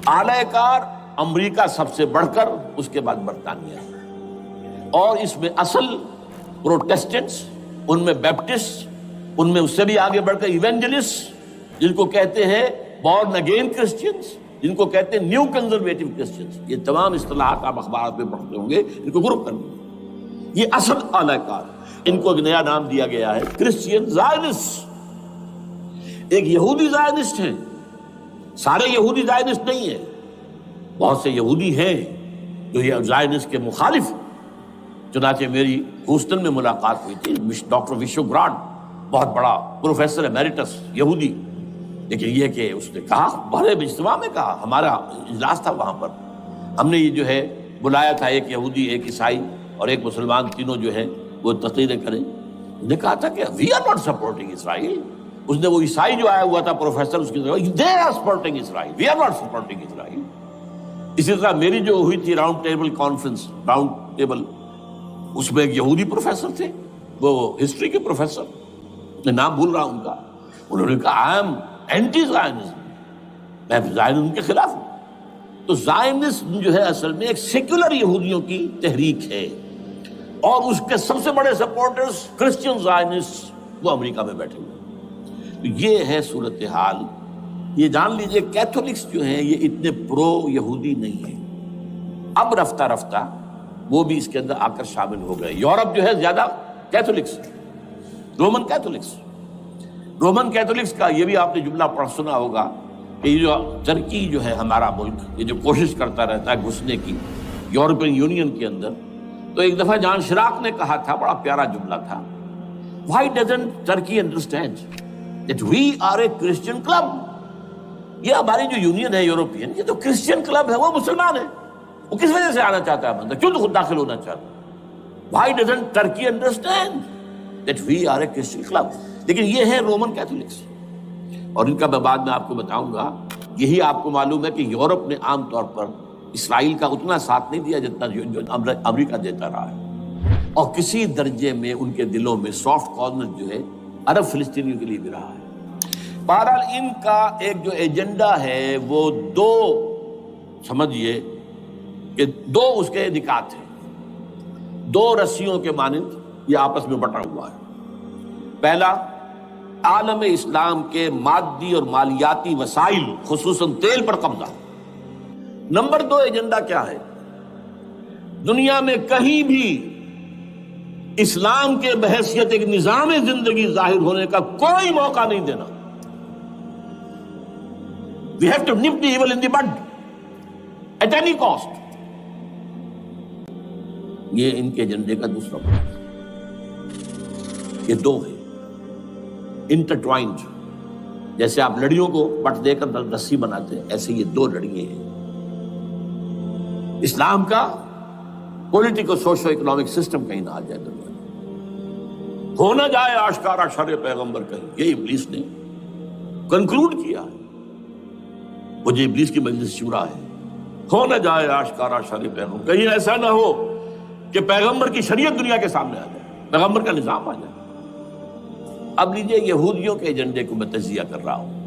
اعلی کار امریکہ سب سے بڑھ کر، اس کے بعد برطانیہ ہے، اور اس میں اصل پروٹیسٹنٹس، ان میں بیپٹسٹ، ان میں اس سے بھی آگے بڑھ کر ایونجلسٹ، جن کو کہتے ہیں بورن اگین کرسچنس، جن کو کہتے ہیں نیو کنزرویٹو کرسچنس، یہ تمام اصطلاحات آپ اخبارات میں پڑھتے ہوں گے، ان کو گروپ کریں، یہ اصل اعلی کار۔ ان کو ایک نیا نام دیا گیا ہے کرسچین زائنسٹ۔ ایک یہودی زائنسٹ ہیں، سارے یہودی زائنسٹ نہیں ہیں، بہت سے یہودی ہیں جو یہ زائنسٹ کے مخالف ہیں۔ چنانچہ میری ہیوسٹن میں ملاقات ہوئی تھی ڈاکٹر وشو گرانٹ، بہت بڑا پروفیسر ایمیریٹس یہودی، لیکن یہ کہ اس نے کہا، بڑے اجتماع میں کہا، ہمارا اجلاس تھا وہاں پر، ہم نے یہ جو ہے بلایا تھا، ایک یہودی، ایک عیسائی اور ایک مسلمان، تینوں جو ہے وہ تقریریں کریں۔ انہوں نے کہا تھا کہ وی آر ناٹ سپورٹنگ اسرائیل۔ اس نے وہ عیسائی جو آیا ہوا تھا پروفیسر، اس کی طرف they are supporting Israel, we are not supporting Israel. اسی طرح میری جو ہوئی تھی round table conference, round table, اس میں ایک یہودی پروفیسر تھے، وہ ہسٹری کے پروفیسر، میں نام بھول رہا ہوں ان کا، انہوں نے کہا آئی ایم اینٹی زائنزم، میں زائنزم کے خلاف ہوں۔ تو زائنزم جو ہے اصل میں ایک سیکولر یہودیوں کی تحریک ہے، اور اس کے سب سے بڑے سپورٹرز کرسچین زائنسٹ وہ امریکہ میں بیٹھے ہوئے۔ تو یہ ہے صورتحال۔ یہ جان لیجئے کیتھولکس جو ہیں یہ اتنے پرو یہودی نہیں ہیں، اب رفتہ رفتہ وہ بھی اس کے اندر آ کر شامل ہو گئے۔ یورپ جو ہے زیادہ Catholics, Roman Catholics, Roman Catholics کا یہ بھی آپ نے جملہ پڑھ سنا ہوگا کہ یہ جو ترکی جو ہے ہمارا ملک، یہ جو کوشش کرتا رہتا ہے گھسنے کی یورپین یونین کے اندر، تو ایک دفعہ جان شراق نے کہا تھا، بڑا پیارا جملہ تھا، Why doesn't Turkey understand that we are a Christian club؟ یہ ہماری جو یونین ہے یورپین، یہ تو کرسچین کلب ہے، وہ مسلمان ہے، وہ کس وجہ سے آنا چاہتا ہے بندہ، کیوں تو خود داخل ہونا چاہتا ہے؟ Why doesn't Turkey understand that we are a Christian club؟ لیکن یہ ہے رومن کیتھولکس، اور ان کا میں بعد میں آپ کو بتاؤں گا۔ یہی آپ کو معلوم ہے کہ یورپ نے عام طور پر اسرائیل کا اتنا ساتھ نہیں دیا جتنا جو امریکہ دیتا رہا ہے، اور کسی درجے میں ان کے دلوں میں سافٹ کارنر جو ہے عرب فلسطینیوں کے لیے بھی رہا ہے۔ بہرحال ان کا ایک جو ایجنڈا ہے وہ دو، سمجھیے کہ دو اس کے نکات ہیں، دو رسیوں کے مانند یہ آپس میں بٹا ہوا ہے۔ پہلا، عالم اسلام کے مادی اور مالیاتی وسائل خصوصاً تیل پر قبضہ۔ نمبر دو ایجنڈا کیا ہے؟ دنیا میں کہیں بھی اسلام کے بحیثیت ایک نظام زندگی ظاہر ہونے کا کوئی موقع نہیں دینا۔ We have to nip the evil in the bud at any cost۔ یہ ان کے ایجنڈے کا دوسرا پہلو ہے۔ یہ دو ہیں انٹرٹوائنڈ، جیسے آپ لڑیوں کو بٹ دے کر رسی بناتے ہیں، ایسے یہ دو لڑیے ہیں۔ اسلام کا پولیٹیکل سوشو اکنامک سسٹم کہیں نہ آ جائے دنیا میں، ہو نہ جائے آشکارا شر پیغمبر کہیں، یہ ابلیس نے کنکلوڈ کیا ہے، وہ جو ابلیس کی مجلس شورا ہے، ہو نہ جائے آشکارا شر پیغمبر، کہیں ایسا نہ ہو کہ پیغمبر کی شریعت دنیا کے سامنے آ جائے، پیغمبر کا نظام آ جائے۔ اب لیجئے یہودیوں کے ایجنڈے کو میں تجزیہ کر رہا ہوں۔